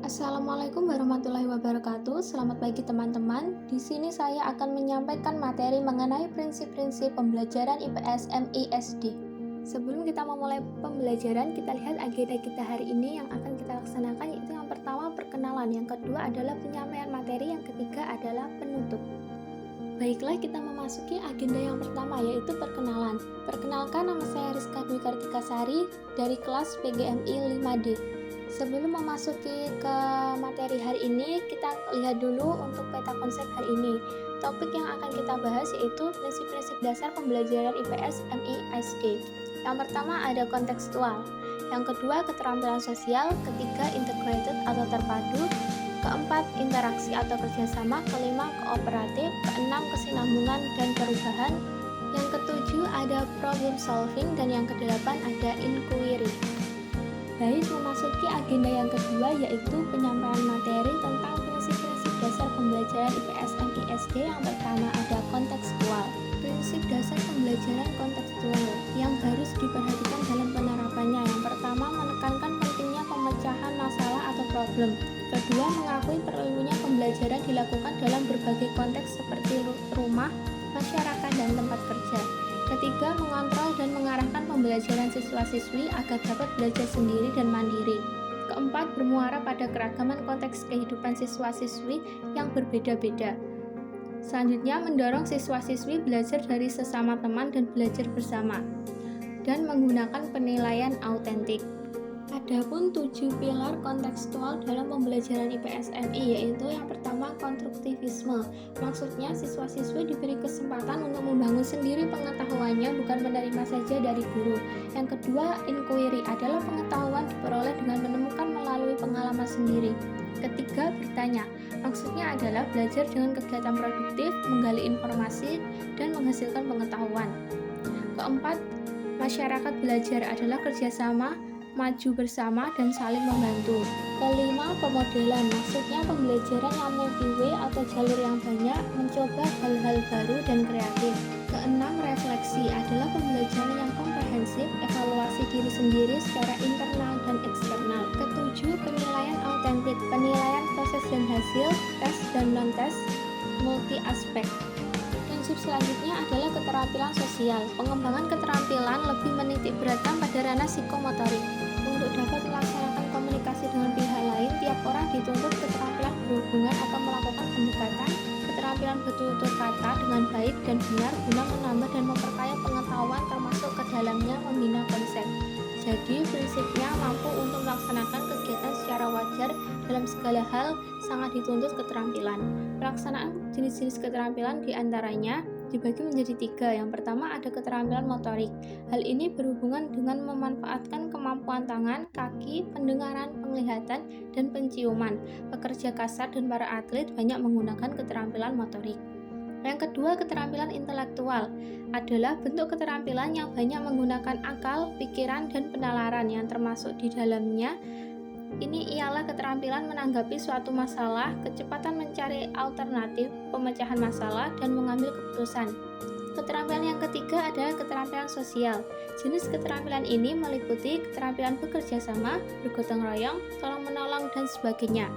Assalamualaikum warahmatullahi wabarakatuh. Selamat pagi teman-teman. Di sini saya akan menyampaikan materi mengenai prinsip-prinsip pembelajaran IPS MISD. Sebelum kita memulai pembelajaran, kita lihat agenda kita hari ini yang akan kita laksanakan, yaitu yang pertama perkenalan, yang kedua adalah penyampaian materi, yang ketiga adalah penutup. Baiklah, kita memasuki agenda yang pertama, yaitu perkenalan. Perkenalkan, nama saya Rizka Dwi Kartikasari dari kelas PGMI 5D. Sebelum memasuki ke materi hari ini, kita lihat dulu untuk peta konsep hari ini. Topik yang akan kita bahas yaitu prinsip-prinsip dasar pembelajaran IPS MISD. Yang pertama ada kontekstual, yang kedua keterampilan sosial, ketiga integrated atau terpadu, keempat interaksi atau kerjasama, kelima kooperatif, keenam kesinambungan dan perubahan, yang ketujuh ada problem solving, dan yang kedelapan ada inquiry. Baik, memasuki agenda yang kedua yaitu penyampaian materi tentang prinsip-prinsip dasar pembelajaran IPS MISD. Yang pertama ada kontekstual. Prinsip dasar pembelajaran kontekstual yang harus diperhatikan dalam penerapannya. Yang pertama, menekankan pentingnya pemecahan masalah atau problem. Kedua, mengakui perlunya pembelajaran dilakukan dalam berbagai konteks seperti rumah, masyarakat, dan tempat kerja. Ketiga, mengontrol dan mengarahkan pembelajaran siswa-siswi agar dapat belajar sendiri dan mandiri. Keempat, bermuara pada keragaman konteks kehidupan siswa-siswi yang berbeda-beda. Selanjutnya, mendorong siswa-siswi belajar dari sesama teman dan belajar bersama, dan menggunakan penilaian autentik. Adapun 7 pilar kontekstual dalam pembelajaran IPS MI, yaitu yang pertama konstruktivisme. Maksudnya siswa-siswi diberi kesempatan untuk membangun sendiri pengetahuannya, bukan menerima saja dari guru. Yang kedua, inquiry adalah pengetahuan diperoleh dengan menemukan melalui pengalaman sendiri. Ketiga, bertanya. Maksudnya adalah belajar dengan kegiatan produktif, menggali informasi, dan menghasilkan pengetahuan. Keempat, masyarakat belajar adalah kerjasama, maju bersama, dan saling membantu. Kelima, pemodelan. Maksudnya pembelajaran yang multi-way atau jalur yang banyak, mencoba hal-hal baru dan kreatif. Keenam, refleksi adalah pembelajaran yang komprehensif, evaluasi diri sendiri secara internal dan eksternal. Ketujuh, penilaian autentik. Penilaian proses dan hasil, tes dan non-tes, multi aspek. Prinsip selanjutnya adalah keterampilan sosial. Pengembangan keterampilan lebih menitik beratkan pada ranah psikomotorik. Untuk dapat melaksanakan komunikasi dengan pihak lain, tiap orang dituntut keterampilan berhubungan atau melakukan pendekatan, keterampilan bertutur kata dengan baik dan benar guna menambah dan memperkaya pengetahuan, termasuk ke dalamnya membina konsep. Jadi, prinsipnya mampu untuk melaksanakan kegiatan secara wajar dalam segala hal sangat dituntut keterampilan. Pelaksanaan jenis-jenis keterampilan diantaranya dibagi menjadi 3. Yang pertama ada keterampilan motorik. Hal ini berhubungan dengan memanfaatkan kemampuan tangan, kaki, pendengaran, penglihatan, dan penciuman. Pekerja kasar dan para atlet banyak menggunakan keterampilan motorik. Yang kedua, keterampilan intelektual adalah bentuk keterampilan yang banyak menggunakan akal, pikiran, dan penalaran yang termasuk di dalamnya. Ini ialah keterampilan menanggapi suatu masalah, kecepatan mencari alternatif, pemecahan masalah, dan mengambil keputusan. Keterampilan yang ketiga adalah keterampilan sosial. Jenis keterampilan ini meliputi keterampilan bekerja sama, bergotong royong, tolong-menolong, dan sebagainya.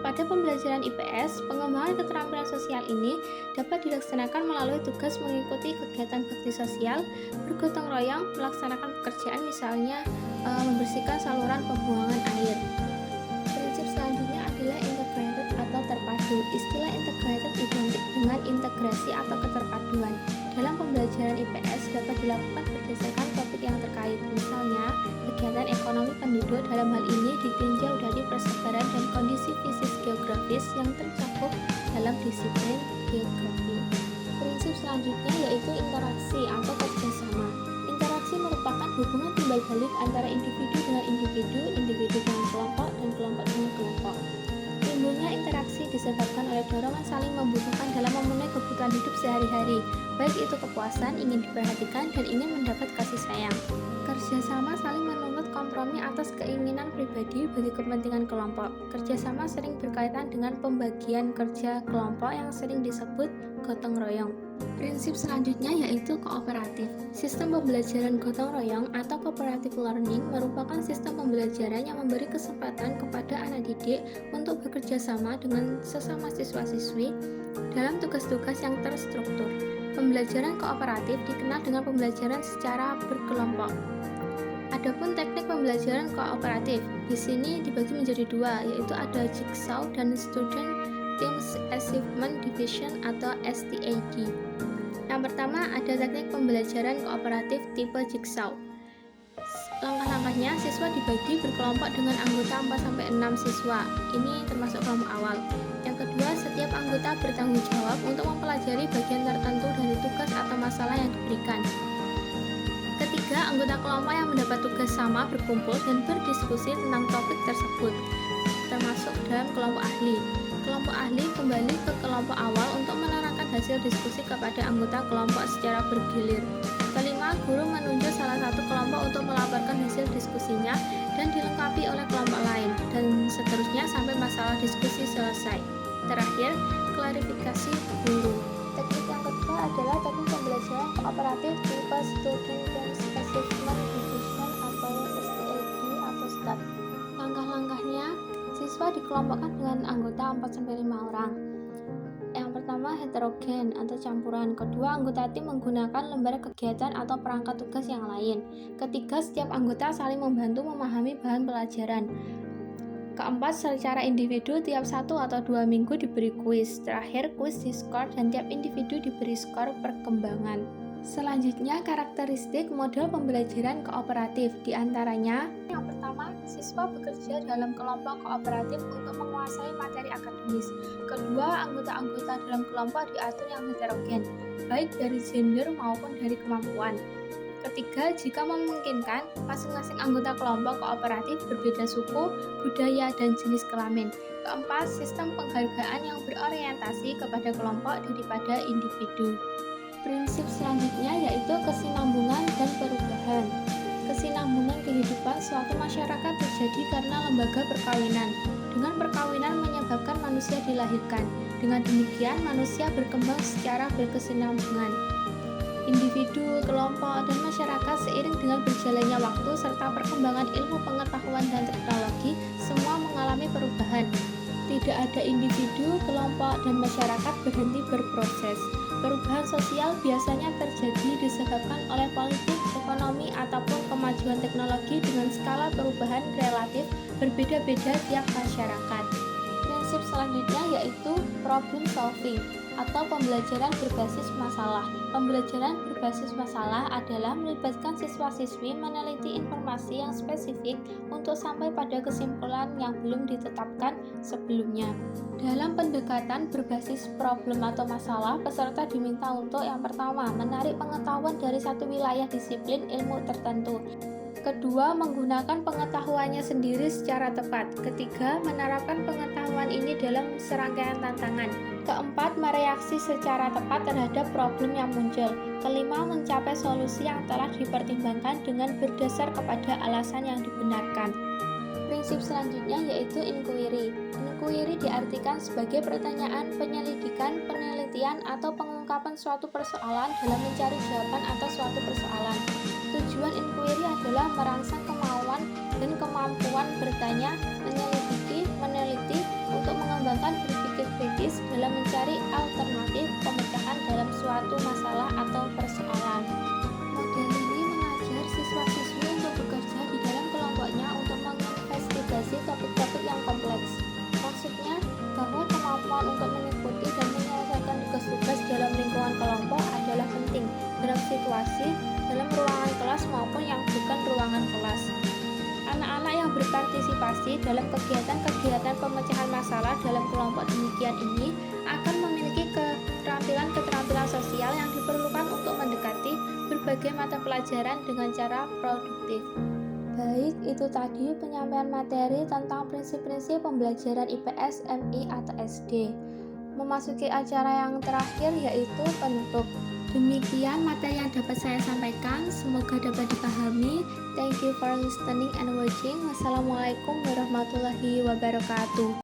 Pada pembelajaran IPS, pengembangan keterampilan sosial ini dapat dilaksanakan melalui tugas mengikuti kegiatan bakti sosial, bergotong royong, melaksanakan pekerjaan misalnya membersihkan saluran pembuangan air. Prinsip selanjutnya adalah integrated atau terpadu. Istilah integrated identik dengan integrasi atau keterpaduan. Dalam pembelajaran IPS dapat dilakukan berdasarkan topik yang terkait, misalnya kegiatan ekonomi penduduk. Dalam hal ini ditinjau dari persebaran dan kondisi fisik geografis yang tercakup dalam disiplin geografi. Prinsip selanjutnya yaitu interaksi atau kerjasama. Interaksi merupakan hubungan timbal balik antara individu dengan individu, individu dengan kelompok, dan kelompok dengan kelompok. Timbulnya interaksi disebabkan oleh dorongan saling membutuhkan dalam memenuhi kebutuhan hidup sehari-hari, baik itu kepuasan, ingin diperhatikan, dan ingin mendapat kasih sayang. Kerjasama saling menuntut berkompromi atas keinginan pribadi bagi kepentingan kelompok. Kerjasama sering berkaitan dengan pembagian kerja kelompok yang sering disebut gotong royong. Prinsip selanjutnya yaitu kooperatif. Sistem pembelajaran gotong royong atau cooperative learning merupakan sistem pembelajaran yang memberi kesempatan kepada anak didik untuk bekerja sama dengan sesama siswa-siswi dalam tugas-tugas yang terstruktur. Pembelajaran kooperatif dikenal dengan pembelajaran secara berkelompok. Adapun teknik pembelajaran kooperatif di sini dibagi menjadi dua, yaitu ada Jigsaw dan Student Teams Achievement Division atau STAD. Yang pertama ada teknik pembelajaran kooperatif tipe Jigsaw. Langkah-langkahnya, siswa dibagi berkelompok dengan anggota 4-6 siswa. Ini termasuk kelompok awal. Yang kedua, setiap anggota bertanggung jawab untuk mempelajari bagian tertentu dari tugas atau masalah yang diberikan. Ketiga, anggota kelompok yang mendapat tugas sama berkumpul dan berdiskusi tentang topik tersebut, termasuk dalam kelompok ahli. Kelompok ahli kembali ke kelompok awal untuk menerangkan hasil diskusi kepada anggota kelompok secara bergilir. Kelima, guru menunjuk salah satu kelompok untuk melaporkan hasil diskusinya dan dilengkapi oleh kelompok lain, dan seterusnya sampai masalah diskusi selesai. Terakhir, klarifikasi guru. Teknik yang kedua adalah teknik pembelajaran kooperatif tipe Student Teams Achievement Division atau STAD atau STAD. Langkah-langkahnya, siswa dikelompokkan dengan anggota 4-5 orang. Yang pertama, heterogen atau campuran. Kedua, anggota tim menggunakan lembar kegiatan atau perangkat tugas yang lain. Ketiga, setiap anggota saling membantu memahami bahan pelajaran. Keempat, secara individu tiap 1 atau 2 minggu diberi kuis. Terakhir, kuis diskor dan tiap individu diberi skor perkembangan. Selanjutnya, karakteristik model pembelajaran kooperatif. Di antaranya, yang pertama, siswa bekerja dalam kelompok kooperatif untuk menguasai materi akademis. Kedua, anggota-anggota dalam kelompok diatur yang heterogen, baik dari gender maupun dari kemampuan. Ketiga, jika memungkinkan, masing-masing anggota kelompok kooperatif berbeda suku, budaya, dan jenis kelamin. Keempat, sistem penghargaan yang berorientasi kepada kelompok daripada individu. Prinsip selanjutnya yaitu kesinambungan dan perubahan. Kesinambungan kehidupan suatu masyarakat terjadi karena lembaga perkawinan. Dengan perkawinan menyebabkan manusia dilahirkan. Dengan demikian, manusia berkembang secara berkesinambungan. Individu, kelompok, dan masyarakat seiring dengan berjalannya waktu serta perkembangan ilmu pengetahuan dan teknologi semua mengalami perubahan. Tidak ada individu, kelompok, dan masyarakat berhenti berproses. Perubahan sosial biasanya terjadi disebabkan oleh politik, ekonomi, ataupun kemajuan teknologi dengan skala perubahan relatif berbeda-beda tiap masyarakat. Prinsip selanjutnya yaitu problem solving atau pembelajaran berbasis masalah. Pembelajaran berbasis masalah adalah melibatkan siswa-siswi meneliti informasi yang spesifik untuk sampai pada kesimpulan yang belum ditetapkan sebelumnya. Dalam pendekatan berbasis problem atau masalah, peserta diminta untuk yang pertama, menarik pengetahuan dari satu wilayah disiplin ilmu tertentu. Kedua, menggunakan pengetahuannya sendiri secara tepat. Ketiga, menerapkan pengetahuan ini dalam serangkaian tantangan. Keempat, mereaksi secara tepat terhadap problem yang muncul. Kelima, mencapai solusi yang telah dipertimbangkan dengan berdasar kepada alasan yang dibenarkan. Prinsip selanjutnya yaitu inquiry. Inquiry diartikan sebagai pertanyaan, penyelidikan, penelitian, atau pengungkapan suatu persoalan dalam mencari jawaban atas suatu persoalan. Tujuan inquiry adalah merangsang kemauan dan kemampuan bertanya, menyelidiki, meneliti, untuk mengembangkan berpikir kritis dalam mencari alternatif pemecahan dalam suatu masalah atau persoalan. Model ini mengajar siswa-siswi untuk bekerja di dalam kelompoknya untuk menginvestigasi topik-topik yang kompleks. Maksudnya bahwa kemampuan untuk mengikuti dan menyelesaikan tugas-tugas dalam lingkungan kelompok adalah penting dalam situasi dalam ruangan kelas maupun yang bukan ruangan kelas. Anak-anak yang berpartisipasi dalam kegiatan-kegiatan pemecahan masalah dalam kelompok demikian ini akan memiliki keterampilan-keterampilan sosial yang diperlukan untuk mendekati berbagai mata pelajaran dengan cara produktif. Baik, itu tadi penyampaian materi tentang prinsip-prinsip pembelajaran IPS, MI, atau SD. memasuki acara yang terakhir, yaitu penutup. Demikian materi yang dapat saya sampaikan, semoga dapat dipahami. Thank you for listening and watching. Wassalamualaikum warahmatullahi wabarakatuh.